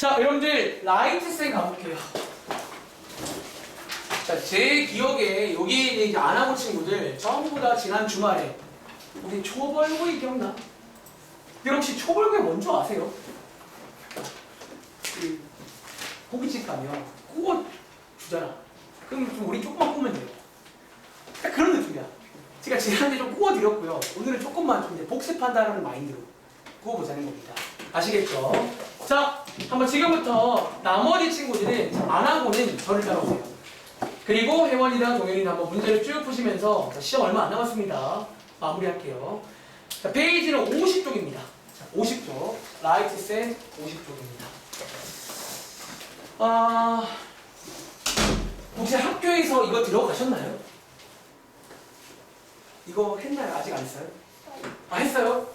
자, 여러분들 라이트쌤 가볼게요. 자, 제 기억에 여기 이제 안 하고 친구들 전부 다 지난 주말에 우리 초벌구이 기억나? 근데 혹시 초벌구이 뭔지 아세요? 그 고깃집 가면 구워 주잖아. 그럼 좀 우리 조금만 구우면 돼요. 딱 그런 느낌이야. 제가 지난주에 좀 구워 드렸고요. 오늘은 조금만 좀 이제 복습한다는 마인드로 구워보자는 겁니다. 아시겠죠? 자, 한번 지금부터 나머지 친구들은 안 하고는 저를 따라오세요. 그리고 혜원이랑 동현이는 한번 문제를 쭉 푸시면서 시험 얼마 안 남았습니다. 마무리할게요. 자, 페이지는 50쪽입니다. 자, 50쪽. 라이트 쌤 50쪽입니다. 혹시 학교에서 이거 들어가셨나요? 이거 했나요? 아직 안 했어요? 아, 했어요?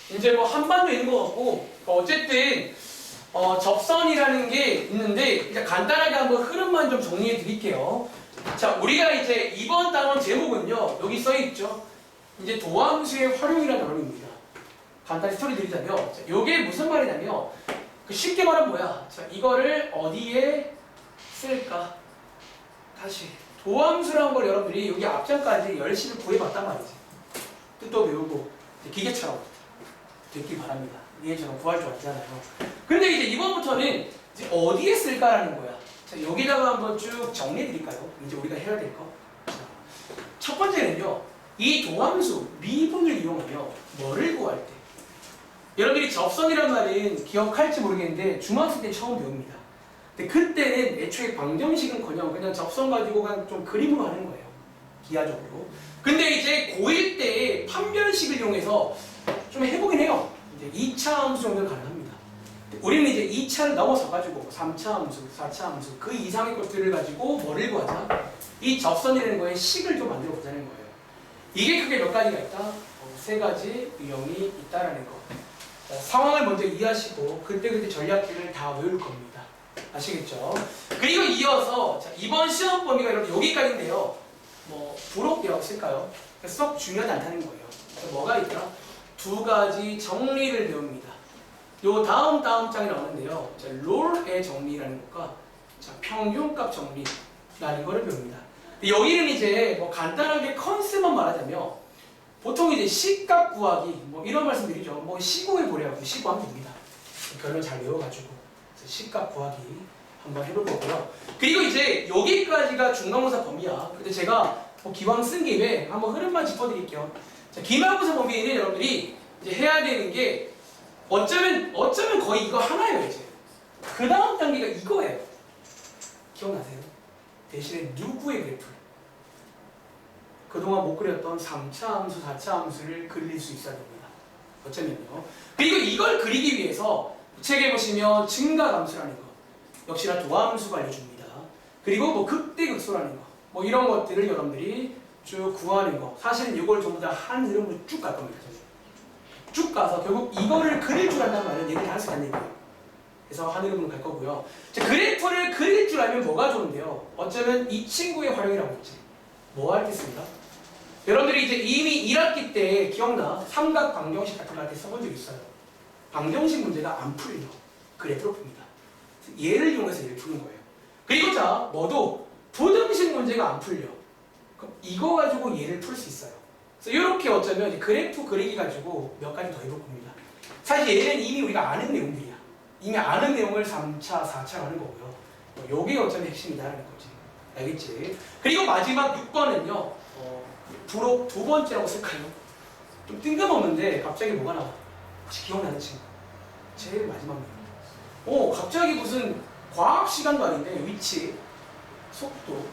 이제 뭐 한반도 있는 것 같고, 어쨌든 접선이라는 게 있는데 이제 간단하게 한번 흐름만 좀 정리해 드릴게요. 자, 우리가 이제 이번 단원 제목은요, 여기 써 있죠. 이제 도함수의 활용이라는 단원입니다. 간단히 스토리 드리자면, 이게 무슨 말이냐면, 쉽게 말하면 뭐야? 자, 이거를 어디에 쓸까? 다시 도함수라는 걸 여러분들이 여기 앞장까지 열심히 구해봤단 말이지. 뜻도 배우고 기계처럼 됐길 바랍니다. 이해처럼 구할 줄 알잖아요. 근데 이제 이번부터는 이제 어디에 쓸까라는 거야. 자, 여기다가 한번 쭉 정리해 드릴까요? 이제 우리가 해야 될 거. 자, 첫 번째는요, 이 도함수 미분을 이용하며 뭐를 구할 때. 여러분들이 접선이란 말은 기억할지 모르겠는데 중학생 때 처음 배웁니다. 근데 그때는 애초에 방정식은커녕 그냥 접선 가지고 그냥 좀 그림으로 하는 거예요. 기하적으로. 근데 이제 고1 때 판별식을 이용해서 좀 해보긴 해요. 이제 2차 함수 정도는 가능합니다. 우리는 이제 2차를 넘어서 가지고 3차 함수, 4차 함수 그 이상의 것들을 가지고 뭐를 구하자? 이 접선이라는 거에 식을 좀 만들어 보자는 거예요. 이게 크게 몇 가지가 있다? 세 가지 유형이 있다라는 거. 자, 상황을 먼저 이해하시고 그때그때 전략들을 다 외울 겁니다. 아시겠죠? 그리고 이어서 자, 이번 시험 범위가 여러분 여기까지인데요. 뭐 부록되어 있을까요? 썩 중요하지 않다는 거예요. 뭐가 있다? 두 가지 정리를 배웁니다. 요 다음 장에 나오는데요. 자, 롤의 정리라는 것과 자, 평균값 정리라는 것을 배웁니다. 여기는 이제 뭐 간단하게 컨셉만 말하자면 보통 이제 시값 구하기 뭐 이런 말씀드리죠. 뭐 시구해 보려고 시구하면 됩니다. 결론 잘 외워가지고 시값 구하기 한번 해볼 거고요. 그리고 이제 여기까지가 중간고사 범위야. 근데 제가 뭐 기왕 쓴 김에 한번 흐름만 짚어드릴게요. 자, 기말고사 범위는 여러분들이 이제 해야 되는 게 어쩌면 거의 이거 하나예요. 이제 그 다음 단계가 이거예요. 기억나세요? 대신에 누구의 그래프? 그동안 못 그렸던 3차 함수, 4차 함수를 그릴 수 있어야 됩니다. 어쩌면요. 그리고 이걸 그리기 위해서 책에 보시면 증가함수라는 거, 역시나 도함수가 알려줍니다. 그리고 뭐 극대극소라는 거, 뭐 이런 것들을 여러분들이 쭉 구하는 거. 사실은 이걸 전부 다 한 흐름으로 쭉 갈 겁니다. 쭉 가서 결국 이거를 그릴 줄 안다는 말은 얘기를 할 수 있다는 얘기예요. 그래서 한 흐름으로 갈 거고요. 자, 그래프를 그릴 줄 알면 뭐가 좋은데요? 어쩌면 이 친구의 활용이라고 했지. 뭐 하겠습니다? 여러분들이 이제 이미 1학기 때 기억나? 삼각 방정식 같은 거 할 때 써본 적 있어요. 방정식 문제가 안 풀려. 그래프로 풉니다. 얘를 이용해서 얘를 푸는 거예요. 그리고 자, 뭐도 부등식 문제가 안 풀려. 그럼 이거 가지고 얘를 풀 수 있어요. 그래서 이렇게 어쩌면 이제 그래프 그리기 가지고 몇 가지 더 해볼 겁니다. 사실 얘는 이미 우리가 아는 내용들이야. 이미 아는 내용을 3차, 4차 하는 거고요. 요게 어쩌면 핵심이다라는 거지. 알겠지? 그리고 마지막 6번은요. 부록 두 번째라고 쓸까요? 좀 뜬금없는데 갑자기 뭐가 나와? 혹시 기억나는 친구? 제일 마지막 내용. 갑자기 무슨 과학 시간도 아닌데 위치, 속도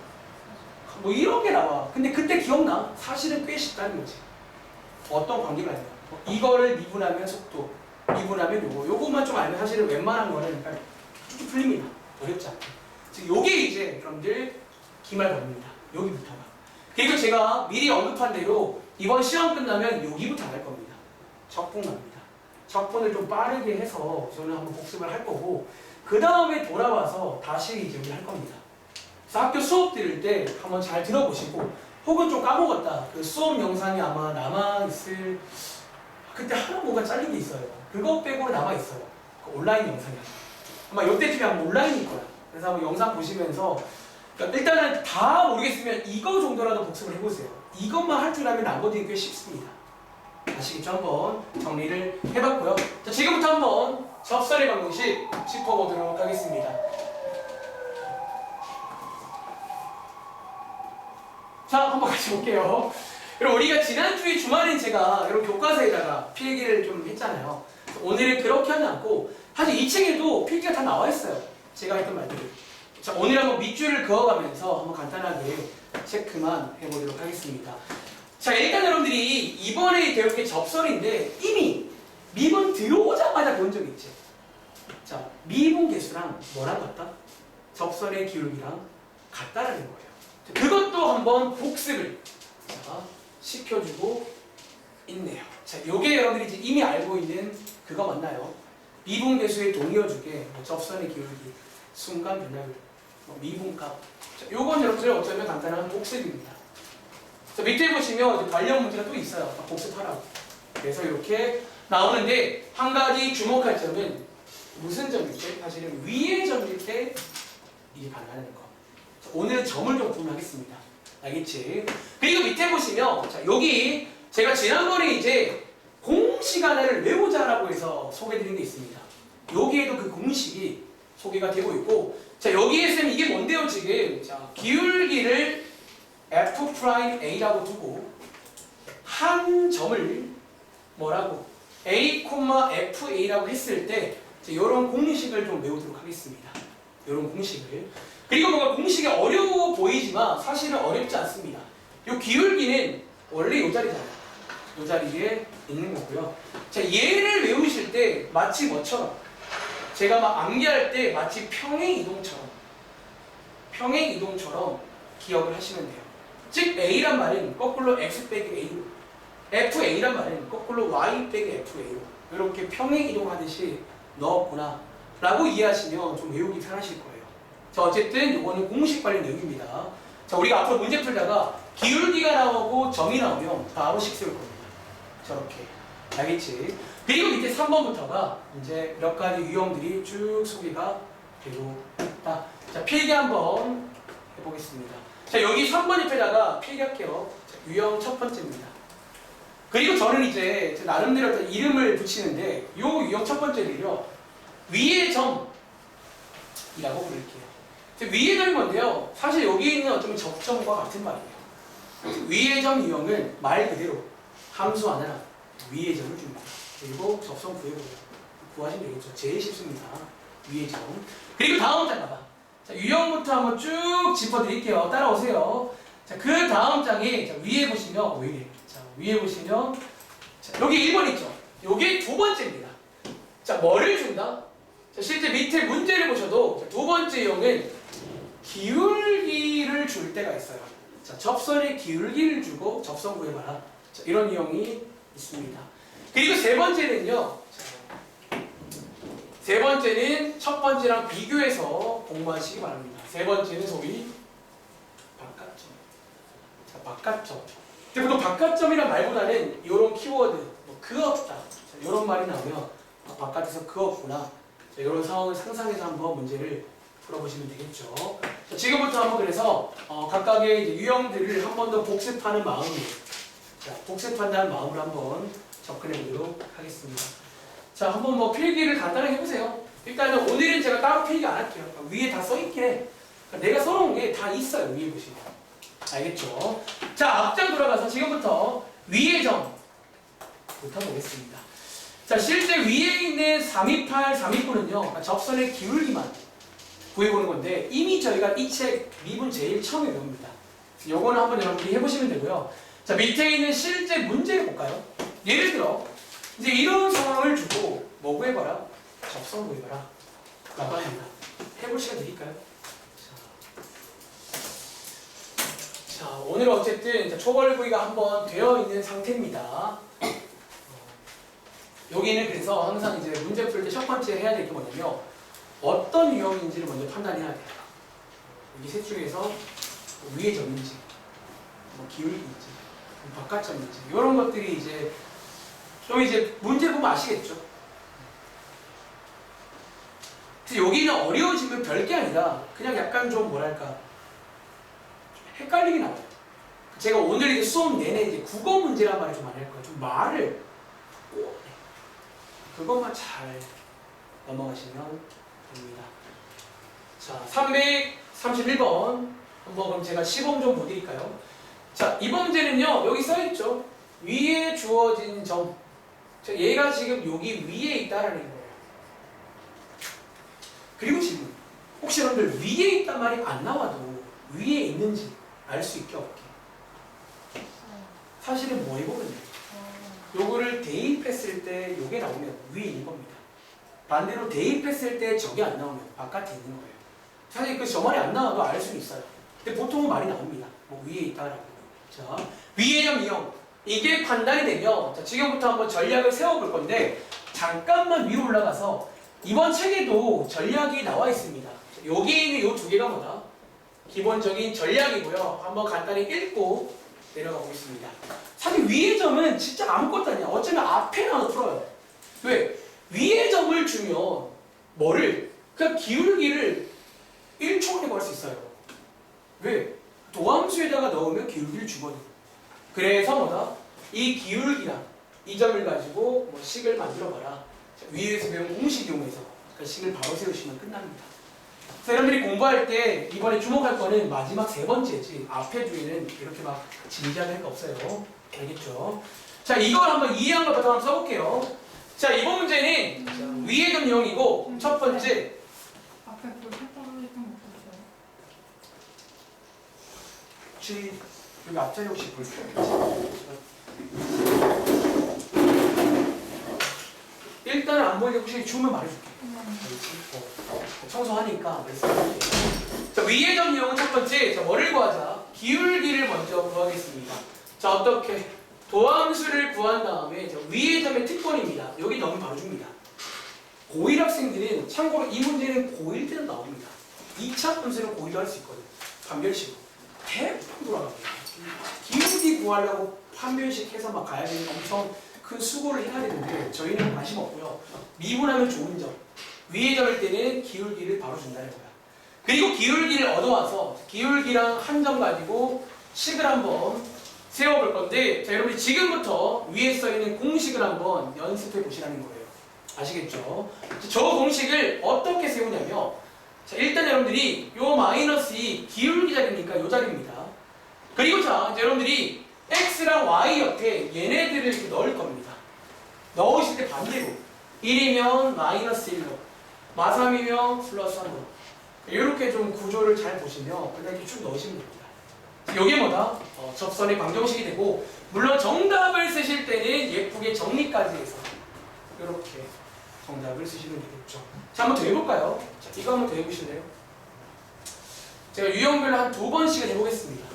뭐 이런 게 나와. 근데 그때 기억나? 사실은 꽤 쉽다는 거지. 어떤 관계가 있냐? 이거를 미분하면 속도, 미분하면 요거만 좀 알면 사실은 웬만한 거는 쭉쭉 풀립니다. 어렵지 않게. 즉 요게 이제 여러분들 기말범위입니다. 여기부터가. 그리고 제가 미리 언급한 대로 이번 시험 끝나면 여기부터 안 할 겁니다. 적분 갑니다. 적분을 좀 빠르게 해서 저는 한번 복습을 할 거고 그 다음에 돌아와서 다시 이제 우리 할 겁니다. 그래서 학교 수업 들을 때 한번 잘 들어보시고 혹은 좀 까먹었다. 그 수업 영상이 아마 남아있을 그때 하나 뭐가 잘린 게 있어요. 그거 빼고 남아있어요. 그 온라인 영상이. 아마 이때쯤에 한번 온라인일 거야. 그래서 한번 영상 보시면서 그러니까 일단은 다 모르겠으면 이거 정도라도 복습을 해보세요. 이것만 할 줄 알면 나머지는 꽤 쉽습니다. 아시겠죠? 한번 정리를 해봤고요. 자, 지금부터 한번 접선의 방정식 짚어보도록 하겠습니다. 자, 한번 같이 볼게요. 여러분, 우리가 지난주에 주말엔 제가 여러분 교과서에다가 필기를 좀 했잖아요. 오늘은 그렇게 하지 않고 사실 이 책에도 필기가 다 나와 있어요. 제가 했던 말들을. 자, 오늘 한번 밑줄을 그어가면서 한번 간단하게 체크만 해보도록 하겠습니다. 자, 일단 여러분들이 이번에 배울 게 접선인데 이미 미분 들어오자마자 본 적 있지? 자, 미분 개수랑 뭐랑 같다? 접선의 기울기랑 같다라는 거예요. 자, 그것도 한번 복습을 자, 시켜주고 있네요. 자, 요게 여러분들이 이제 이미 알고 있는 그거 맞나요? 미분 개수의 동의어주게 접선의 기울기, 순간 변화율, 미분값. 자, 요건 여러분들 어쩌면 간단한 복습입니다. 자, 밑에 보시면 이제 관련 문제가 또 있어요. 복습하라고. 그래서 이렇게 나오는데 한 가지 주목할 점은 무슨 점일 때? 사실은 위의 점일 때 이게 가능하다는 거. 자, 오늘은 점을 좀 구분하겠습니다. 알겠지? 그리고 밑에 보시면 자, 여기 제가 지난번에 이제 공식 하나를 외우자라고 해서 소개드린 게 있습니다. 여기에도 그 공식이 소개가 되고 있고 자, 여기에 쌤 이게 뭔데요 지금? 자, 기울기를 F'A라고 두고 한 점을 뭐라고? A, FA라고 했을 때 이런 공식을 좀 외우도록 하겠습니다. 이런 공식을. 그리고 뭔가 공식이 어려워 보이지만 사실은 어렵지 않습니다. 이 기울기는 원래 이 자리잖아요. 이 자리에 있는 거고요. 자, 얘를 외우실 때 마치 뭐처럼? 제가 막 암기할 때 마치 평행 이동처럼 기억을 하시면 돼요. 즉 A란 말은 거꾸로 X 빼기 A로 FA란 말은 거꾸로 Y 빼기 FA로 이렇게 평행 이동하듯이 넣었구나 라고 이해하시면 좀 외우기 편하실 거예요. 자, 어쨌든 이거는 공식 관련 내용입니다. 자, 우리가 앞으로 문제 풀다가 기울기가 나오고 점이 나오면 바로 식 세울 겁니다. 저렇게. 알겠지? 그리고 밑에 3번부터가 이제 몇 가지 유형들이 쭉 소개가 되고 있다. 자, 필기 한번 해보겠습니다. 자, 여기 3번 옆에다가 필기할게요. 자, 유형 첫 번째입니다. 그리고 저는 이제 나름대로 이름을 붙이는데 이 유형 첫 번째를요 위의 점이라고 부를게요. 위의 점이 뭔데요? 사실 여기 있는 어쩌면 접점과 같은 말이에요. 위의 점 유형은 말 그대로 함수 하나 위의 점을 줍니다. 그리고 접선 구하시면 되겠죠. 제일 쉽습니다. 위의 점. 그리고 다음 장 봐봐. 자, 유형부터 한번 쭉 짚어드릴게요. 따라오세요. 자, 그 다음 장에 자, 위에 보시면 왜 이래? 자, 위에 보시면 자, 여기 1번 있죠? 요게 두 번째입니다. 자, 뭐를 준다? 자, 실제 밑에 문제를 보셔도 자, 두 번째 유형은 기울기를 줄 때가 있어요. 자, 접선의 기울기를 주고 접선 구해봐라. 자, 이런 유형이 있습니다. 그리고 세 번째는요. 자, 세 번째는 첫 번째랑 비교해서 공부하시기 바랍니다. 세 번째는 소위 바깥점. 자, 바깥점. 근데 보통 바깥점이란 말보다는 이런 키워드, 뭐 그었다. 이런 말이 나오면 바깥에서 그었구나. 이런 상황을 상상해서 한번 문제를 풀어보시면 되겠죠. 자, 지금부터 한번 그래서 각각의 이제 유형들을 한 번 더 복습하는 마음으로, 자, 복습한다는 마음으로 한번 접근해 보도록 하겠습니다. 자, 한번 뭐 필기를 간단하게 해보세요. 일단은 오늘은 제가 따로 필기 안 할게요. 위에 다 써있긴 해. 내가 써놓은 게 다 있어요. 위에 보시면. 알겠죠? 자, 앞장 돌아가서 지금부터 위의 점부터 보겠습니다. 자, 실제 위에 있는 328, 329는요, 접선의 기울기만 구해보는 건데, 이미 저희가 이 책 미분 제일 처음에 배웁니다. 요거는 한번 여러분들이 해보시면 되고요. 자, 밑에 있는 실제 문제를 볼까요? 예를 들어, 이제 이런 상황을 주고, 뭐 구해봐라? 접선 구해봐라. 라고 합니다. 해볼 시간 드릴까요? 자, 오늘 어쨌든 초벌구이가 한번 되어 있는 상태입니다. 여기는 그래서 항상 이제 문제 풀 때 첫 번째 해야 될 게 뭐냐면 어떤 유형인지를 먼저 판단해야 돼요. 이 셋 중에서 위의 점인지, 뭐 기울기인지, 바깥점인지 이런 것들이 이제 좀 이제 문제 보면 아시겠죠. 그래서 여기는 어려워지면 별게 아니라 그냥 약간 좀 뭐랄까 좀 헷갈리게 나와요. 제가 오늘 이제 수업 내내 이제 국어 문제란 말을 좀 많이 할 거예요. 좀 말을 꼭 그것만 잘 넘어가시면 됩니다. 자, 331번 한번 그럼 제가 시범 좀 보드릴까요? 자, 이번 문제는요. 여기 써있죠. 위에 주어진 점. 자, 얘가 지금 여기 위에 있다라는 거예요. 그리고 질문. 혹시 여러분들 위에 있단 말이 안 나와도 위에 있는지 알 수 있게 없게. 사실은 뭐 해보면 요거를 대입했을 때 요게 나오면 위에 있는 겁니다. 반대로 대입했을 때 저게 안 나오면 바깥에 있는 거예요. 사실 그 저 말이 안 나와도 알 수는 있어요. 근데 보통은 말이 나옵니다. 뭐 위에 있다라고. 자, 위의 점 이용. 이게 판단이 되면 자, 지금부터 한번 전략을 세워볼 건데 잠깐만 위로 올라가서 이번 책에도 전략이 나와 있습니다. 여기 있는 요 두 개가 뭐다? 기본적인 전략이고요. 한번 간단히 읽고 내려가 보겠습니다. 사실 위의 점은 진짜 아무것도 아니야. 어쩌면 앞에 나와서 풀어요. 왜? 위의 점을 주면 뭐를? 그냥 기울기를 1초 안에 구할 수 있어요. 왜? 도함수에다가 넣으면 기울기를 주거든요. 그래서 뭐다? 이 기울기랑 이 점을 가지고 뭐 식을 만들어봐라. 위에서 배운 공식 이용해서 그 식을 바로 세우시면 끝납니다. 여러분들이 공부할 때 이번에 주목할 거는 마지막 세 번째지 앞에 주에는 이렇게 막 진지하게 할 거 없어요. 알겠죠? 자, 이걸 한번 이해한 것부터 한번 써볼게요. 자, 이번 문제는 자, 위의 점 이용이고 첫 번째 앞에 볼 했던 거 없었어요? 혹시 여기 앞자리 혹시 볼 수 있어요? 일단은 안 보이는데 혹시 주면 말해줄게. 청소하니까 말씀드릴게요. 자, 위의 점 이용은 첫 번째, 자, 뭐를 구하자? 기울기를 먼저 구하겠습니다. 자, 어떻게? 도함수를 구한 다음에 자, 위의 점의 특권입니다. 여기 넣으면 바로 줍니다. 고1 학생들은 참고로 이 문제는 고1 때는 나옵니다. 2차 함수는 고1도 할 수 있거든요. 판별식으로. 대부분 돌아갑니다. 기울기 구하려고 판별식 해서 막 가야 되는 엄청 큰 수고를 해야 되는데 저희는 관심 없고요. 미분하면 좋은 점. 위의 점일 때는 기울기를 바로 준다는 거야. 그리고 기울기를 얻어와서 기울기랑 한 점 가지고 식을 한번 세워볼 건데 자, 여러분이 지금부터 위에 써있는 공식을 한번 연습해 보시라는 거예요. 아시겠죠? 저 공식을 어떻게 세우냐면 자, 일단 여러분들이 요 마이너스 2 기울기 자리니까 요 자리입니다. 그리고 자, 이제 여러분들이 x랑 y 옆에 얘네들을 이렇게 넣을 겁니다. 넣으실 때 반대로 1이면 마이너스 1로 마3이면 플러스 3으로 이렇게 좀 구조를 잘 보시면 그냥 이렇게 쭉 넣으시면 됩니다. 이게 뭐다? 접선의 방정식이 되고 물론 정답을 쓰실 때는 예쁘게 정리까지 해서 이렇게 정답을 쓰시면 되겠죠. 자, 한번 더 해볼까요? 자, 이거 한번 더 해보실래요? 제가 유형별로 한 2번씩은 해보겠습니다.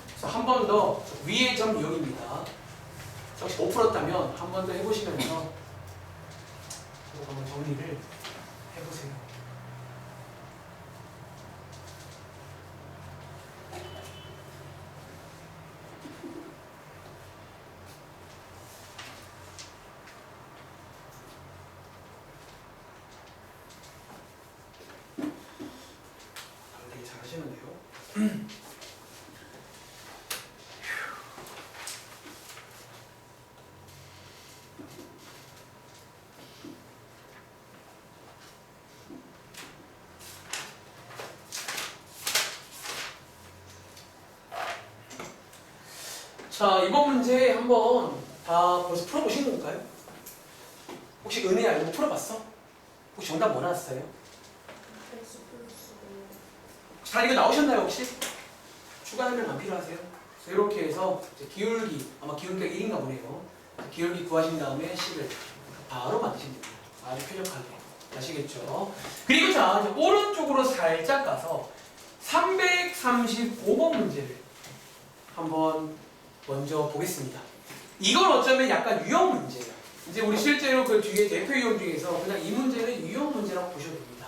그래서 한 번 더 위의 점 이용입니다. 혹시 못 풀었다면 한 번 더 해보시면서 한번 정리를 해보세요. 되게 잘하시는데요. 자, 이번 문제 한번 다 벌써 풀어보신 건가요? 혹시 은혜 알고 풀어봤어? 혹시 정답 뭐 나왔어요? 다 이거 나오셨나요 혹시? 추가 설명 안 필요하세요? 이렇게 해서 이제 기울기, 아마 기울기가 1인가 보네요. 기울기 구하신 다음에 식을 바로 만드시면 됩니다. 아주 쾌적하게. 아시겠죠? 그리고 자, 이제 오른쪽으로 살짝 가서 335번 문제를 한번 먼저 보겠습니다. 이건 어쩌면 약간 유형 문제예요. 이제 우리 실제로 그 뒤에 대표 유형 중에서 그냥 이 문제는 유형 문제라고 보셔도 됩니다.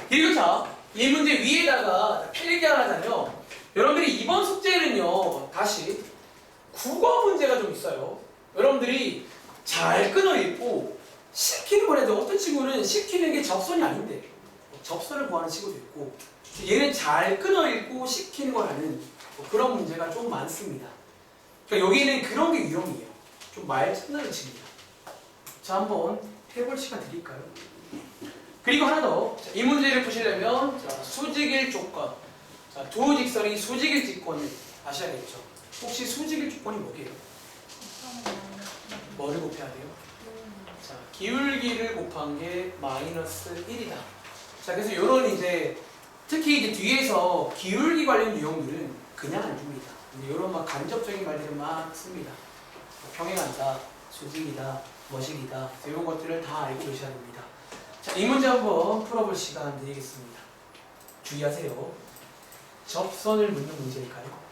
그리고 자, 이 문제 위에다가 필기 하나 하자면 여러분들이 이번 숙제는요 다시 국어 문제가 좀 있어요. 여러분들이 잘 끊어 읽고 시키는 건 해도 어떤 친구는 시키는 게 접선이 아닌데 접선을 구하는 친구도 있고 얘는 잘 끊어 읽고 시키는 걸 하는 뭐 그런 문제가 좀 많습니다. 그러니까 여기는 그런 게 유형이에요. 좀 말장난을 칩니다. 자, 한번 해볼 시간 드릴까요? 그리고 하나 더. 자, 이 문제를 푸시려면 자, 수직일 조건. 자, 두 직선이 수직일 직권을 아셔야겠죠. 혹시 수직일 조건이 뭐게요? 뭐를 곱해야 돼요? 자, 기울기를 곱한 게 마이너스 1이다. 자, 그래서 이런 이제 특히 이제 뒤에서 기울기 관련 유형들은 그냥 안 줍니다. 근데 이런 막 간접적인 말들은 막 씁니다. 평행한다, 수직이다, 머식이다. 이런 것들을 다 알고 계셔야 됩니다. 자, 이 문제 한번 풀어볼 시간 드리겠습니다. 주의하세요. 접선을 묻는 문제일까요?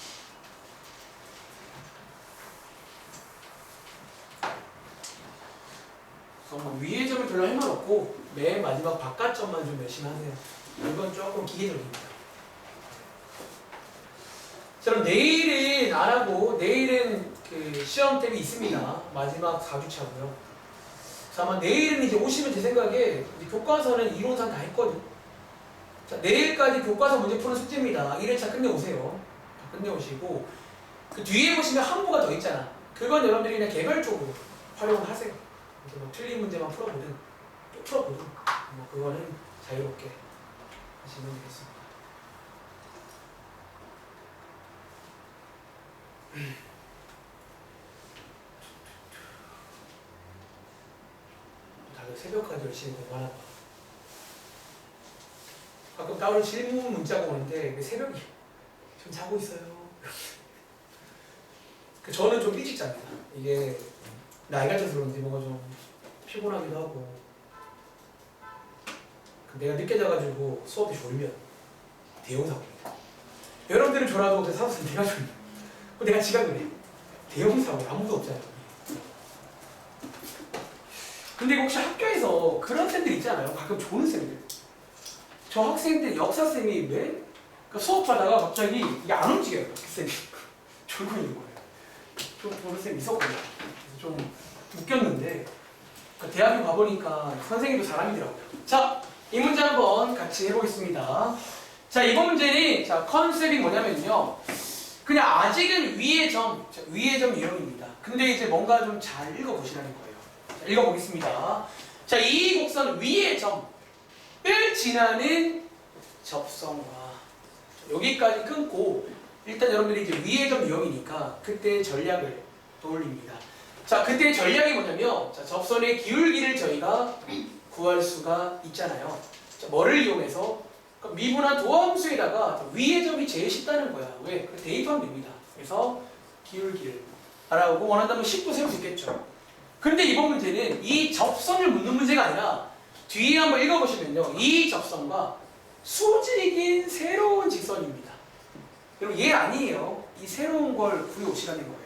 위의 점을 별로 할 말 없고 맨 마지막 바깥 점만 좀 열심히 하세요. 이건 조금 기계적입니다. 자, 그럼 내일은 안 하고 내일은 그 시험 템이 있습니다. 마지막 4주차고요. 자, 아마 내일은 이제 오시면 제 생각에 교과서는 이론상 다 했거든. 자, 내일까지 교과서 문제 푸는 숙제입니다. 1회차 끝내오세요. 끝내오시고 그 뒤에 보시면 항목가 더 있잖아. 그건 여러분들이 그냥 개별적으로 활용을 하세요. 이제 뭐 틀린 문제만 풀어보든 또 풀어보든 뭐 그거는 자유롭게 하시면 되겠습니다. 다들 새벽까지 열심히 공부하나 봐. 가끔 따로 질문 문자가 오는데 왜 새벽이 좀 자고 있어요. 저는 좀 일찍 잡니다. 이게 나이가 들어서 그런지 뭔가 좀 피곤하기도 하고 내가 늦게 자가지고 수업이 졸면 대형사고입니다. 여러분들은 졸아도 그 사무실 내가 졸면 내가 지각을 해. 대형사고에 아무도 없잖아요. 근데 혹시 학교에서 그런 쌤들 있잖아요. 가끔 조는 쌤들. 저 학생들 역사쌤이 왜? 그러니까 수업하다가 갑자기 이게 안 움직여요. 그 쌤이. 졸고 있는 거예요. 좀 조는 쌤이 있었거든요. 좀 웃겼는데 그러니까 대학교 가보니까 선생님도 사람이더라고요. 자, 이 문제 한번 같이 해보겠습니다. 자, 이번 문제는 자, 컨셉이 뭐냐면요. 그냥 아직은 위의 점 유형입니다. 근데 이제 뭔가 좀 잘 읽어보시라는 거예요. 자, 읽어보겠습니다. 자, 이 곡선 위의 점을 지나는 접선과 여기까지 끊고 일단 여러분들이 이제 위의 점 유형이니까 그때 전략을 떠올립니다. 자, 그때 전략이 뭐냐면 자, 접선의 기울기를 저희가 구할 수가 있잖아요. 자, 뭐를 이용해서 미분한 도함수에다가 위의 점이 제일 쉽다는 거야. 왜? 대입하면 됩니다. 그래서 기울기를 알아보고 원한다면 10도 세울 수 있겠죠. 근데 이번 문제는 이 접선을 묻는 문제가 아니라 뒤에 한번 읽어보시면요. 이 접선과 수직인 새로운 직선입니다. 여러분 얘 아니에요. 이 새로운 걸 구해오시라는 거예요.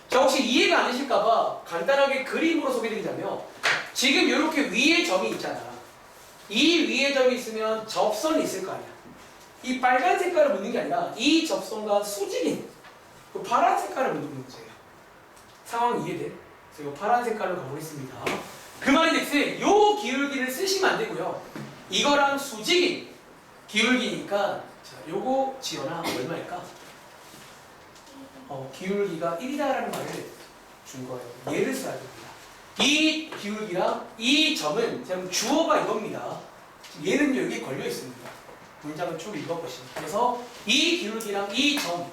자, 혹시 이해가 안 되실까봐 간단하게 그림으로 소개드리자면 지금 이렇게 위에 점이 있잖아. 이 위에 점이 있으면 접선이 있을 거 아니야. 이 빨간 색깔을 묻는 게 아니라 이 접선과 수직인 그 파란 색깔을 묻는 문제예요. 상황 이해돼? 그래서 이 파란 색깔로 가보겠습니다. 그 말인즉슨 요 기울기를 쓰시면 안 되고요. 이거랑 수직인 기울기니까 자, 요거 지어나 얼마일까? 기울기가 1이다라는 말을 준 거예요. 얘를 써야 됩니다. 이 기울기랑 이 점은 지금 주어가 이겁니다. 얘는 여기 걸려 있습니다. 문장을 쭉 읽어보시면. 그래서 이 기울기랑 이 점,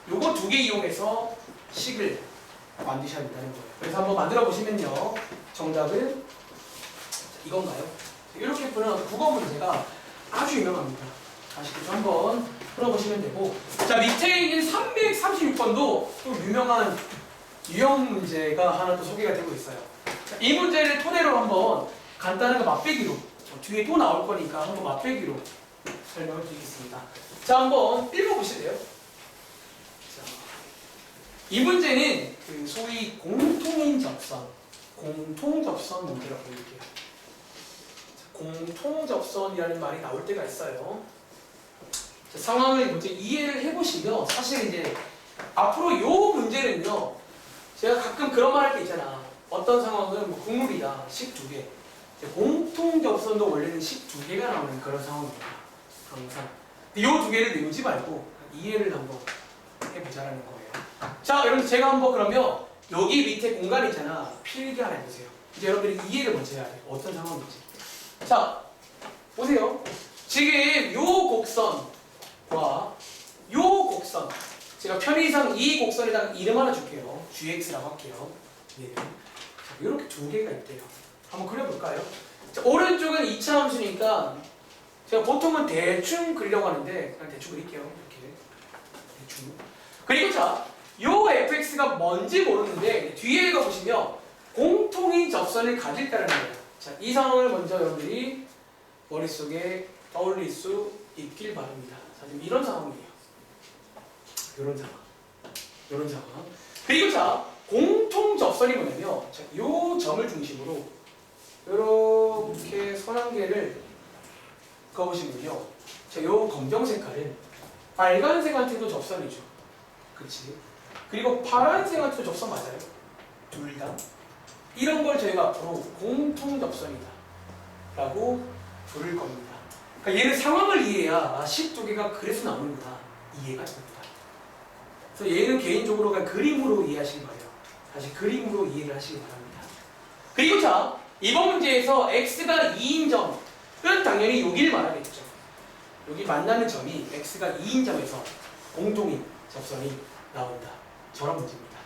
요거 두 개 이용해서 식을 만드셔야 된다는 거예요. 그래서 한번 만들어 보시면요. 정답은 이건가요? 이렇게 푸는 국어 문제가 아주 유명합니다. 아시겠죠? 한번 풀어보시면 되고. 자, 밑에 있는 336번도 또 유명한 유형 문제가 하나 또 소개가 되고 있어요. 자, 이 문제를 토대로 한번 간단한 거 맛배기로 뒤에 또 나올 거니까 한번 맛배기로 설명을 드리겠습니다. 자, 한번 읽어보실래요? 자, 이 문제는 그 소위 공통인 접선, 공통접선 문제라고 볼게요. 공통접선이라는 말이 나올 때가 있어요. 자, 상황을 먼저 이해를 해보시면 사실 이제 앞으로 이 문제는요. 제가 가끔 그런 말 할 때 있잖아. 어떤 상황은 뭐 국물이다. 식 2개. 공통 접선도 원래는 식 2개가 나오는 그런 상황입니다. 항상. 이 2개를 외우지 말고 이해를 한번 해보자라는 거예요. 자, 여러분 제가 한번 그러면 여기 밑에 공간 있잖아. 필기 하나 해보세요. 이제 여러분들이 이해를 먼저 해야 돼요. 어떤 상황인지. 자, 보세요. 지금 요 곡선과 요 곡선. 제가 편의상 이 곡선에다가 이름 하나 줄게요. GX라고 할게요. 예. 자, 이렇게 2개가 있대요. 한번 그려볼까요? 자, 오른쪽은 2차 함수니까 제가 보통은 대충 그리려고 하는데 그냥 대충 그릴게요. 이렇게 대충. 그리고 자, 요 fx가 뭔지 모르는데 뒤에 가보시면 공통인 접선을 가질까라는 거예요. 자, 이 상황을 먼저 여러분들이 머릿속에 떠올릴 수 있길 바랍니다. 자, 지금 이런 상황이에요. 이런 상황. 이런 상황. 그리고 자, 공통 접선이 뭐냐면 자, 요 점을 중심으로 이렇게 선 한 개를 그어보시면요. 자, 요 검정 색깔은 빨간색한테도 접선이죠. 그치? 그리고 파란색한테도 접선 맞아요. 둘 다. 이런 걸 저희가 앞으로 공통 접선이다 라고 부를 겁니다. 그러니까 얘는 상황을 이해해야 식 2개가 그래서 나오는구나 이해가 됩니다. 그래서 얘는 개인적으로 그냥 그림으로 이해하시기 바래요. 다시 그림으로 이해를 하시기 바랍니다. 그리고 자, 이번 문제에서 x가 2인 점은 당연히 여기를 말하겠죠. 여기 만나는 점이 x가 2인 점에서 공통인 접선이 나온다. 저런 문제입니다.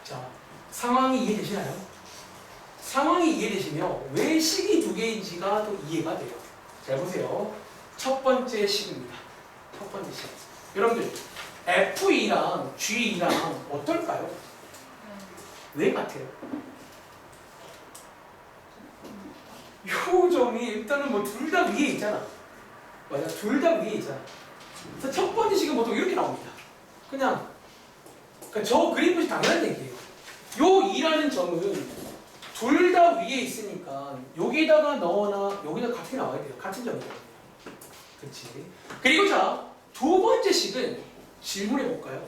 자, 상황이 이해되시나요? 상황이 이해되시면 왜 식이 2개인지가 또 이해가 돼요. 잘 보세요. 첫 번째 식입니다. 첫 번째 식. 여러분들 F2랑 G2랑 어떨까요? 왜 같아요? 요 점이 일단은 뭐 둘 다 위에 있잖아. 맞아, 둘 다 위에 있잖아. 그래서 첫 번째 식은 보통 이렇게 나옵니다. 그냥 그러니까 저 그림 보시 당연한 얘기예요. 요 2라는 점은 둘 다 위에 있으니까 여기다가 넣거나 여기다 같이 나와야 돼요. 같은 점이거든요. 그렇지. 그리고 자, 두 번째 식은 질문해 볼까요?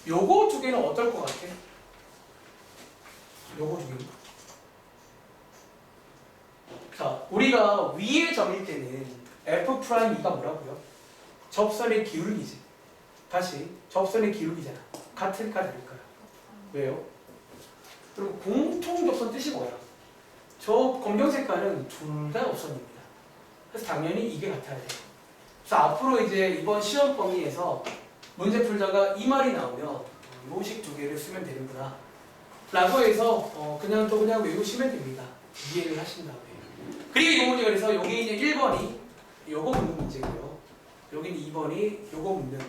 요거 2개는 어떨 것 같아? 요거 2개는? 자, 우리가 위의 점일 때는 F'E가 뭐라고요? 접선의 기울기지. 다시 접선의 기울기잖아. 같을까 다를까요? 왜요? 그리고 공통 접선 뜻이 뭐야? 저 검정 색깔은 둘 다 접선입니다. 그래서 당연히 이게 같아야 돼요. 그래서 앞으로 이제 이번 시험 범위에서 문제 풀다가 이 말이 나오면 요식 2개를 쓰면 되는구나 라고 해서 그냥 또 그냥 외우시면 됩니다. 이해를 하신 다음에. 그리고 이 문제 그래서 여기 이제 1번이 요거 묻는 문제고요. 여기는 2번이 요거 묻는.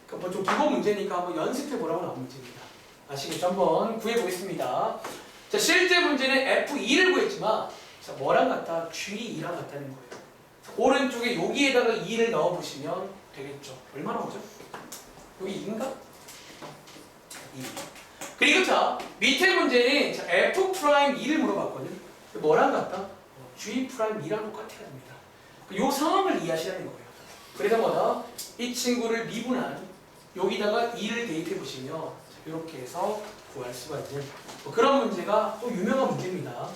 그러니까 좀 기본 문제니까 한번 연습해 보라고 나온 문제입니다. 아시겠죠? 한번 구해보겠습니다. 자, 실제 문제는 F2를 구했지만 자, 뭐랑 같다? G2랑 같다는 거예요. 오른쪽에 여기에다가 2를 넣어보시면 되겠죠. 얼마나 오죠? 여기 2인가? 2. 그리고 자, 밑에 문제는 자, F'2를 물어봤거든. 뭐랑 같다? G'2랑 똑같아야 됩니다. 이 상황을 이해하시라는 거예요. 그래서 뭐다? 이 친구를 미분한 여기다가 2를 대입해 보시면 이렇게 해서 구할 수가 있는 뭐 그런 문제가 또 유명한 문제입니다.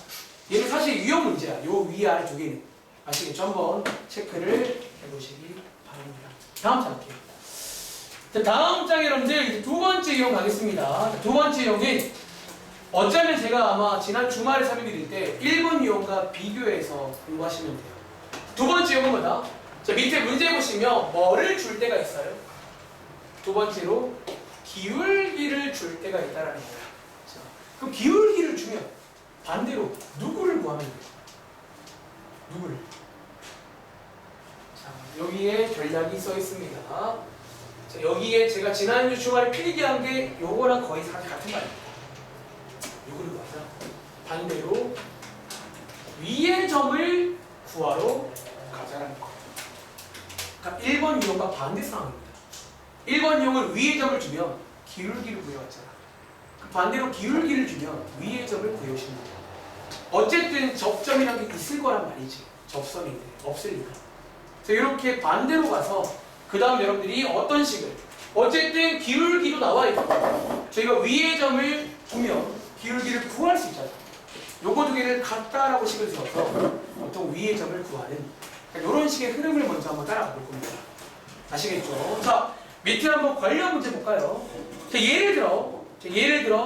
얘는 사실 유형 문제야. 요 위아래 2개는. 아시겠죠? 한번 체크를 해보시기 바랍니다. 다음 장 할게요. 자, 다음 장에 여러분들 이제 두 번째 유형 가겠습니다. 자, 두 번째 유형은 어쩌면 제가 아마 지난 주말에 설명드릴 때 1번 유형과 비교해서 공부하시면 돼요. 두 번째 유형은 뭐다? 자, 밑에 문제 보시면 뭐를 줄 때가 있어요? 두 번째로 기울기를 줄 때가 있다라는 거예요. 자, 그럼 기울기를 주면 반대로 누구를 구하면 돼요? 누구를? 자, 여기에 전략이 써 있습니다. 자, 여기에 제가 지난주 주말에 필기한 게 요거랑 거의 같은 말입니다. 요거를 구하자. 반대로 위의 점을 구하러 가자라는 거예요. 그러니까 1번 유형과 반대 상황입니다. 1번 유형은 위의 점을 주면 기울기를 구해왔잖아. 반대로 기울기를 주면 위의 점을 구해오시면 돼요. 어쨌든 접점이라는 게 있을 거란 말이지. 접선인데 없으니까. 그래서 이렇게 반대로 가서 그 다음 여러분들이 어떤 식을 어쨌든 기울기도 나와 있고 저희가 위의 점을 보면 기울기를 구할 수 있잖아요. 요거 두 개를 같다라고 식을 세워서 보통 위의 점을 구하는 이런 식의 흐름을 먼저 한번 따라가 볼 겁니다. 아시겠죠? 자, 밑에 한번 관련 문제 볼까요? 자, 예를 들어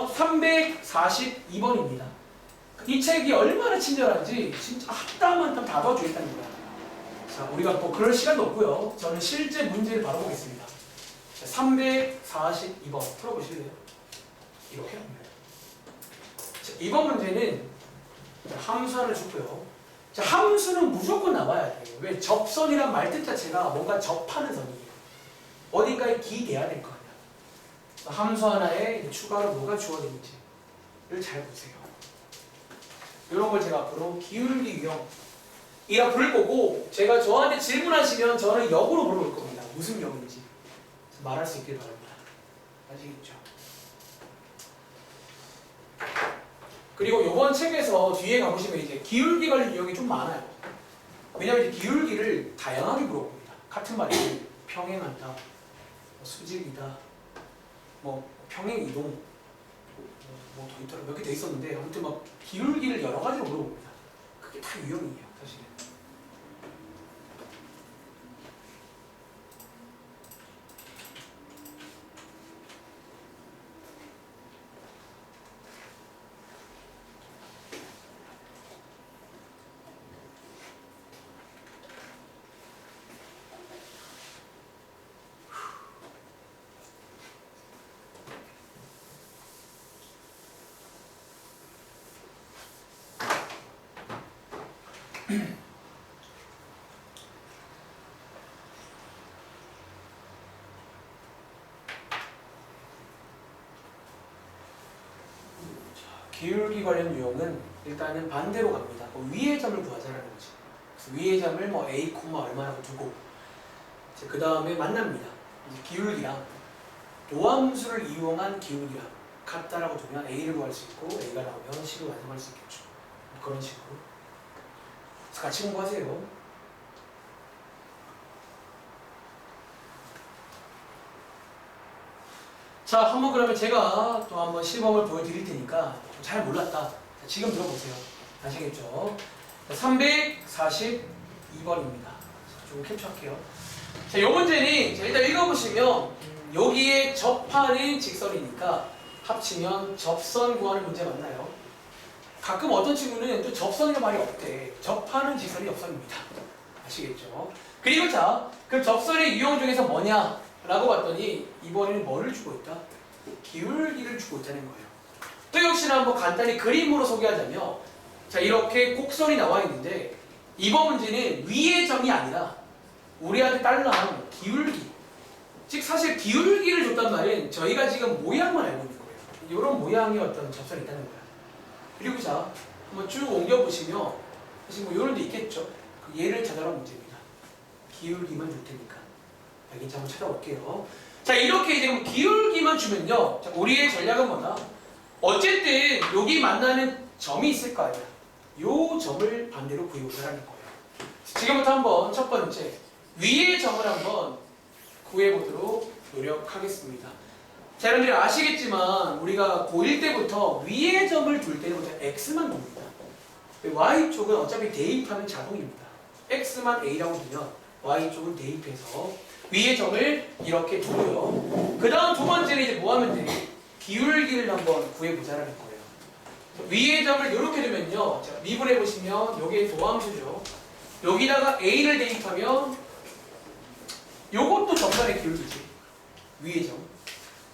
342번입니다. 이 책이 얼마나 친절한지 진짜 한땀 한 땀 다 도와주겠다는 거야. 자, 우리가 뭐 그럴 시간도 없고요. 저는 실제 문제를 바로 보겠습니다. 자, 342번 풀어보실래요? 이렇게 합니다. 자, 이번 문제는 함수 하나를 줬고요. 자, 함수는 무조건 나와야 돼요. 왜? 접선이란 말뜻 자체가 뭔가 접하는 선이에요. 어딘가에 기대야 될 거 아니야. 함수 하나에 추가로 뭐가 주어지는지를 잘 보세요. 이런 걸 제가 앞으로 기울기 유형이라 부를 거고, 제가 저한테 질문하시면 저는 역으로 물어볼 겁니다. 무슨 역인지 말할 수 있길 바랍니다. 아시겠죠? 그리고 이번 책에서 뒤에 가보시면 이제 기울기 관련 유형이 좀 많아요. 왜냐하면 이제 기울기를 다양하게 물어봅니다. 같은 말이 평행한다, 수직이다, 뭐 평행 이동, 뭐 더 있더라, 몇 개 더 있었는데 아무튼 막 기울기를 여러 가지로 물어봅니다. 그게 다 유형이에요, 사실은. 기울기 관련 유형은 일단은 반대로 갑니다. 위의 점을 구하자라는 거지. 그래서 위의 점을 뭐 a, 얼마라고 두고 그 다음에 만납니다. 이제 기울기랑 도함수를 이용한 기울기랑 같다라고 두면 a를 구할 수 있고 a가 나오면 식을 완성할 수 있겠죠. 그런 식으로. 그래서 같이 공부하세요. 자, 한번 그러면 제가 또 한번 시범을 보여드릴 테니까 잘 몰랐다. 자, 지금 들어보세요. 아시겠죠? 342번입니다. 좀 캡처할게요. 자, 이 문제는 자, 일단 읽어보시면 여기에 접하는 직선이니까 합치면 접선 구하는 문제 맞나요? 가끔 어떤 친구는 또 접선이라는 말이 없대. 접하는 직선이 접선입니다. 아시겠죠? 그리고 자, 그 접선의 유형 중에서 뭐냐? 라고 봤더니 이번에는 뭐를 주고 있다? 기울기를 주고 있다는 거예요. 또 역시나 한번 간단히 그림으로 소개하자면 자, 이렇게 곡선이 나와 있는데 이번 문제는 위의 점이 아니라 우리한테 딸랑 기울기, 즉 사실 기울기를 줬단 말은 저희가 지금 모양만 알고 있는 거예요. 이런 모양의 어떤 접선이 있다는 거야. 그리고 자, 한번 쭉 옮겨보시면 사실 뭐 이런 데 있겠죠. 그 얘를 찾아라 문제입니다. 기울기만 줄 테니까 여기 한번 찾아볼게요. 자, 이렇게 지금 기울기만 주면요, 자, 우리의 전략은 뭐다? 어쨌든 여기 만나는 점이 있을 거 아니야. 요 점을 반대로 구해보자라는 거예요. 지금부터 한번 첫 번째 위의 점을 한번 구해보도록 노력하겠습니다. 자, 여러분들이 아시겠지만 우리가 고1 때부터 위의 점을 둘 때는 x만 둡니다. y쪽은 어차피 대입하면 자동입니다. x만 a라고 두면 y쪽은 대입해서 위의 점을 이렇게 두고요. 그 다음 두 번째는 이제 뭐 하면 돼? 기울기를 한번 구해보자라는 거예요. 위의 점을 이렇게 두면요, 자, 미분해 보시면 여기에 도함수죠. 여기다가 a를 대입하면 요것도 접선의 기울기지. 위의 점.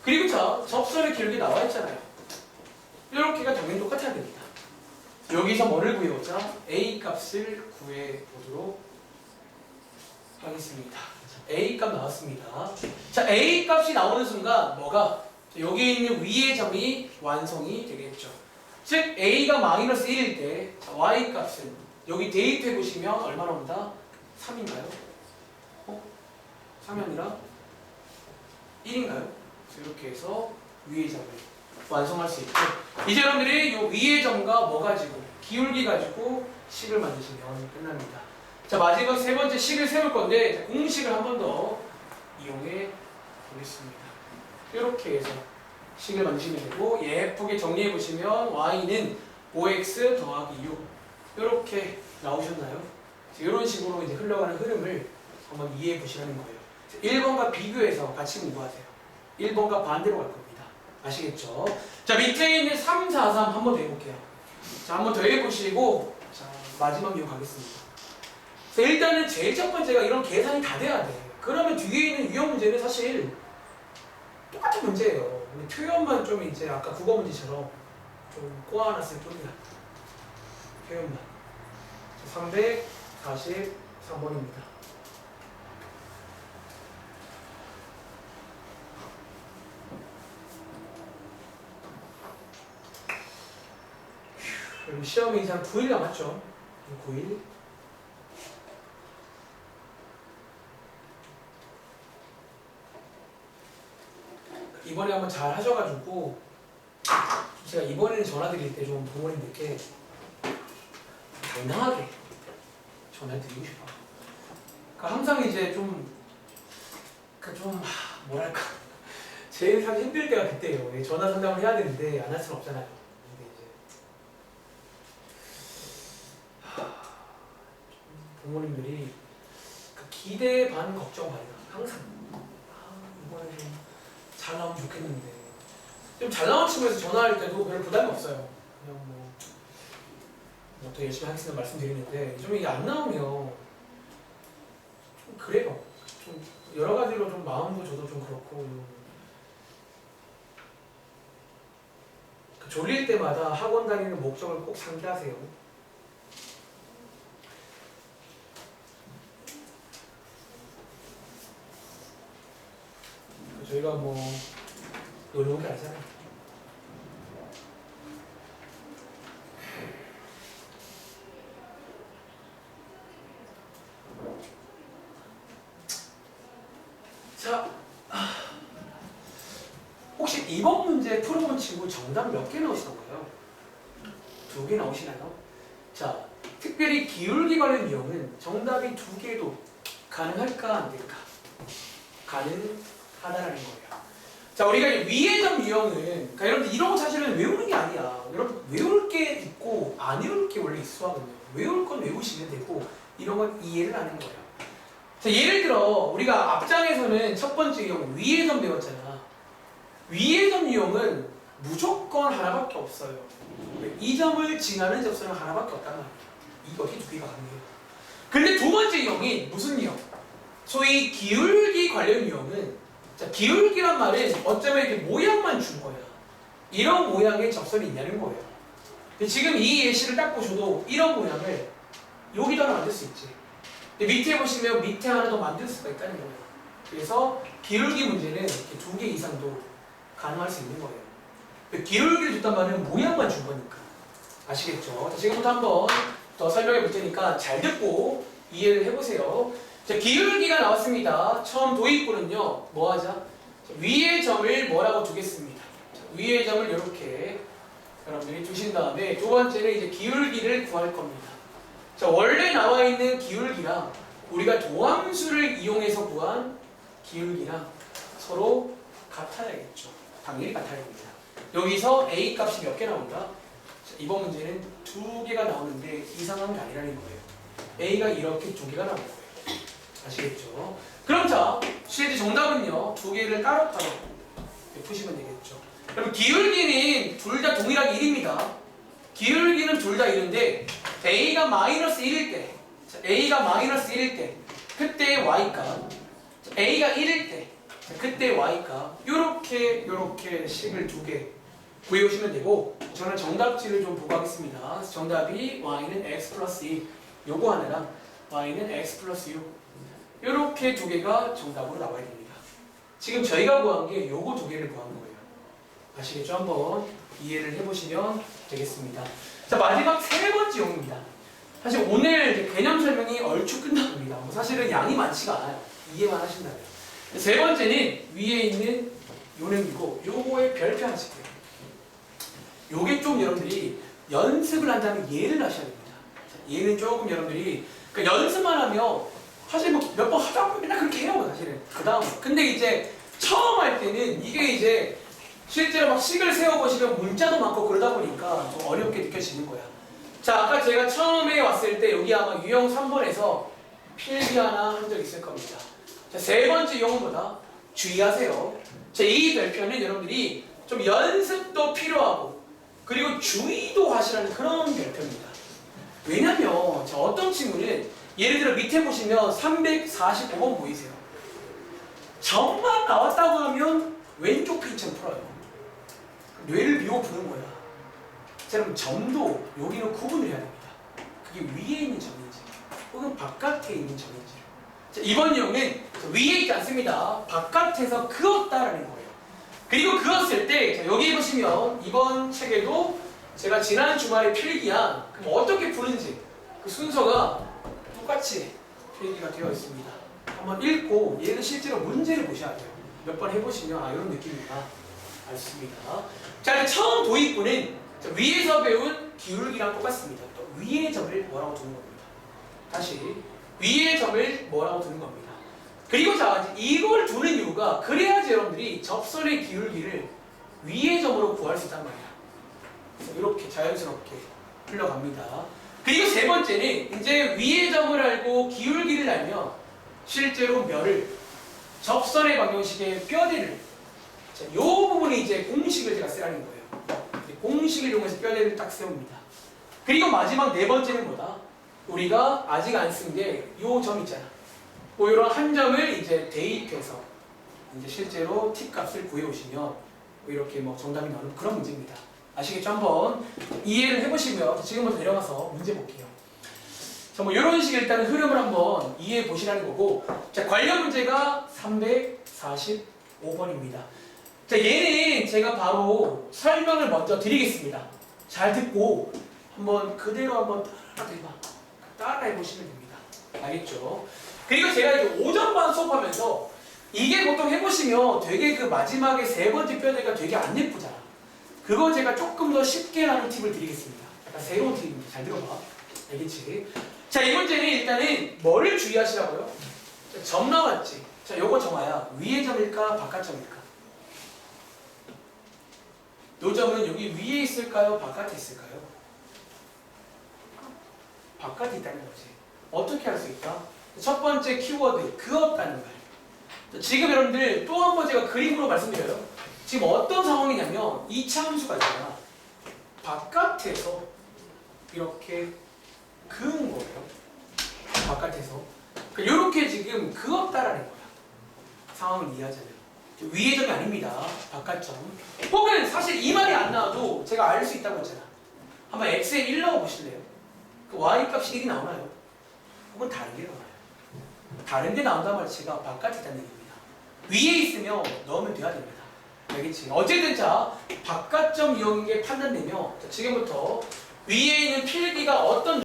그리고 자, 접선의 기울기 나와 있잖아요. 이렇게가 당연히 똑같아야 됩니다. 여기서 뭐를 구해보자? a 값을 구해보도록 하겠습니다. a 값 나왔습니다. 자, a 값이 나오는 순간 뭐가? 여기 있는 위의 점이 완성이 되겠죠. 즉 a가 마이너스 1일 때 자, y 값은 여기 대입해 보시면 얼마 나온다? 3인가요? 3이 아니라 1인가요? 이렇게 해서 위의 점을 완성할 수 있고, 이제 여러분들이 이 위의 점과 뭐 가지고? 기울기 가지고 식을 만드시면 끝납니다. 자, 마지막 세 번째 식을 세울 건데 자, 공식을 한 번 더 이용해 보겠습니다. 이렇게 해서 식을 만드시면 되고, 예쁘게 정리해 보시면 y는 5x 더하기 6 이렇게 나오셨나요? 이런 식으로 이제 흘러가는 흐름을 한번 이해해 보시라는 거예요. 1번과 비교해서 같이 공부하세요. 1번과 반대로 갈 겁니다. 아시겠죠? 자, 밑에 있는 3, 4, 3 한 번 더 해볼게요. 자, 한 번 더 해보시고 자, 마지막 이유 가겠습니다. 자, 일단은 제일 첫 번째가 이런 계산이 다 돼야 돼. 그러면 뒤에 있는 유형 문제는 사실 똑같은 문제예요. 근데 표현만 좀 이제 아까 국어 문제처럼 좀 꼬아놨을 뿐이야. 표현만. 343번입니다. 그리고 시험이 이제 한 9일 남았죠. 9일. 이번에 한번 잘 하셔가지고 제가 이번에는 전화 드릴 때 좀 부모님들께 당당하게 전화드리고 싶어. 그러니까 항상 이제 뭐랄까 제일 사실 힘들 때가 그때예요. 전화 상담을 해야 되는데 안 할 수는 없잖아요. 근데 이제 부모님들이 그 기대 반 걱정 반이다. 항상 이번에 좀 잘 나오면 좋겠는데 좀 잘 나온 친구에서 전화할 때도 별 부담이 없어요. 그냥 더 열심히 하겠습니다 말씀드리는데 좀 이게 안 나오면 좀 그래요. 좀 여러 가지로 좀 마음도 저도 좀 그렇고 그 졸릴 때마다 학원 다니는 목적을 꼭 상기하세요. 저희가 뭐 놀러 온 게 아니잖아요. 자, 혹시 이번 문제 풀어본 친구 정답 몇 개 나오시던가요? 2개 나오시나요? 자, 특별히 기울기 관련 유형은 정답이 2개도 가능할까 안 될까? 가능하다라는 거예요. 자, 우리가 위의 점 유형은 그러니까 여러분들 이런 거 사실은 외우는 게 아니야. 여러분 외울 게 있고 안 외울 게 원래 수학은요. 외울 건 외우시면 되고 이런 건 이해를 하는 거예요. 자, 예를 들어 우리가 앞장에서는 첫 번째 유형 위의 점 배웠잖아. 위의 점 유형은 무조건 하나밖에 없어요. 이 점을 지나는 접선은 하나밖에 없단 말이에요. 이거 어떻게 2개가 가능해요? 근데 두 번째 유형이 무슨 유형? 소위 기울기 관련 유형은 자, 기울기란 말은 어쩌면 이렇게 모양만 준 거야. 이런 모양의 접선이 있냐는 거예요. 지금 이 예시를 딱 보셔도 이런 모양을 여기다 하나 만들 수 있지. 근데 밑에 보시면 밑에 하나 더 만들 수가 있다는 거예요. 그래서 기울기 문제는 이렇게 2개 이상도 가능할 수 있는 거예요. 기울기를 줬단 말은 모양만 준 거니까. 아시겠죠? 자, 지금부터 한번 더 설명해 볼 테니까 잘 듣고 이해를 해보세요. 자, 기울기가 나왔습니다. 처음 도입부는요, 뭐 하자? 위의 점을 뭐라고 두겠습니다. 자, 위의 점을 이렇게 여러분들이 두신 다음에 두 번째는 이제 기울기를 구할 겁니다. 자, 원래 나와 있는 기울기랑 우리가 도함수를 이용해서 구한 기울기랑 서로 같아야겠죠. 당연히 같아야 됩니다. 여기서 A 값이 몇 개 나온다? 자, 이번 문제는 2개가 나오는데 이상한 게 아니라는 거예요. A가 이렇게 2개가 나온 거예요. 아시겠죠? 그럼 자, 실제 정답은요 2개를 따로따로 푸시면 되겠죠. 그럼 기울기는 둘 다 동일하게 1입니다. 기울기는 둘 다 1인데 A가 마이너스 1일 때, 자, A가 마이너스 1일 때 그때 Y값, A가 1일 때 자, 그때 Y값 요렇게 식을 2개 구해오시면 되고 저는 정답지를 좀 보고 하겠습니다. 정답이 Y는 X 플러스 2 요거 하나랑 Y는 X 플러스 6 요렇게 2개가 정답으로 나와야 됩니다. 지금 저희가 구한 게 요거 2개를 구한 거예요. 아시겠죠? 한번 이해를 해보시면 되겠습니다. 자, 마지막 3번째 용입니다. 사실 오늘 개념 설명이 얼추 끝납니다. 뭐 사실은 양이 많지가 않아요. 이해만 하신다면. 3번째는 위에 있는 요령이고 요거의 별표 하나씩 돼요. 요게 좀 여러분들이 연습을 한다면 이해를 하셔야 됩니다. 자, 얘는 조금 여러분들이 그러니까 연습만 하면 사실 뭐 몇 번 하다 보면 맨날 그렇게 해요 사실은. 그 다음 근데 이제 처음 할 때는 이게 이제 실제로 막 식을 세워보시면 문자도 많고 그러다 보니까 좀 어렵게 느껴지는 거야. 자, 아까 제가 처음에 왔을 때 여기 아마 유형 3번에서 필기 하나 한 적 있을 겁니다. 자, 세 번째 유형은 뭐다? 주의하세요. 자, 이 별표는 여러분들이 좀 연습도 필요하고 그리고 주의도 하시라는 그런 별표입니다. 왜냐면 자, 어떤 친구는 예를 들어 밑에 보시면 345번 보이세요? 점만 나왔다고 하면 왼쪽 펜처럼 풀어요. 뇌를 비워 푸는 거야. 자, 그럼 점도 여기는 구분을 해야 됩니다. 그게 위에 있는 점인지 혹은 바깥에 있는 점인지. 자, 이번 유형은 위에 있지 않습니다. 바깥에서 그었다라는 거예요. 그리고 그었을 때 자, 여기 보시면 이번 책에도 제가 지난 주말에 필기한 그럼 어떻게 푸는지 그 순서가 똑같이 필기가 되어 있습니다. 한번 읽고 얘는 실제로 문제를 보셔야 돼요. 몇 번 해보시면 아 이런 느낌이구나 알습니다. 자, 이제 처음 도입부는 자, 위에서 배운 기울기랑 똑같습니다. 또 위의 점을 뭐라고 두는 겁니다. 다시 위의 점을 뭐라고 두는 겁니다. 그리고 자, 이걸 두는 이유가 그래야지 여러분들이 접선의 기울기를 위의 점으로 구할 수 있단 말이야. 그래서 이렇게 자연스럽게 흘러갑니다. 그리고 세 번째는 이제 위의 점을 알고 기울기를 알면 실제로 멸을 접선의 방정식의 뼈대를 자, 이 부분이 이제 공식을 제가 쓰라는 거예요. 공식을 이용해서 뼈대를 딱 세웁니다. 그리고 마지막 네 번째는 뭐다? 우리가 아직 안 쓴 게 이 점 있잖아. 뭐 이런 한 점을 이제 대입해서 이제 실제로 t 값을 구해 오시면 뭐 이렇게 뭐 정답이 나오는 그런 문제입니다. 아시겠죠? 한번 이해를 해보시고요. 지금부터 내려가서 문제 볼게요. 자, 뭐 이런 식의 일단 흐름을 한번 이해해 보시라는 거고, 자, 관련 문제가 345번입니다. 자, 얘는 제가 바로 설명을 먼저 드리겠습니다. 잘 듣고 한번 그대로 한번 따라해 보시면 됩니다. 알겠죠? 그리고 제가 이제 오전반 수업하면서 이게 보통 해보시면 되게 그 마지막에 세 번째 뼈대가 되게 안 예쁘잖아. 그거 제가 조금 더 쉽게 하는 팁을 드리겠습니다. 약간 새로운 팁입니다. 잘 들어봐. 알겠지? 자, 이 문제는 일단은 뭐를 주의하시라고요? 자, 점 나왔지? 자, 요거 점아야 위의 점일까 바깥 점일까? 요 점은 여기 위에 있을까요? 바깥에 있을까요? 바깥에 있다는 거지. 어떻게 할 수 있다? 첫 번째 키워드, 그었다는 말. 지금 여러분들 또 한 번 제가 그림으로 말씀드려요. 지금 어떤 상황이냐면 이 참수가 있잖아. 바깥에서 이렇게 그은 거예요. 바깥에서. 이렇게 지금 그었다라는 거야. 상황을 이해하자면. 위의 점이 아닙니다. 바깥점. 혹은 사실 이 말이 안 나와도 제가 알 수 있다고 했잖아. 한번 x에 1 넣어보실래요? 그 y 값이 1이 나오나요? 혹은 다른 게 나와요. 다른 게 나온다는 말 제가 바깥에 있다는 얘기입니다. 위에 있으면 넣으면 돼야 됩니다. 알겠지? 어쨌든 자, 바깥점 이용인 게 판단되며 자, 지금부터 위에 있는 필기가 어떤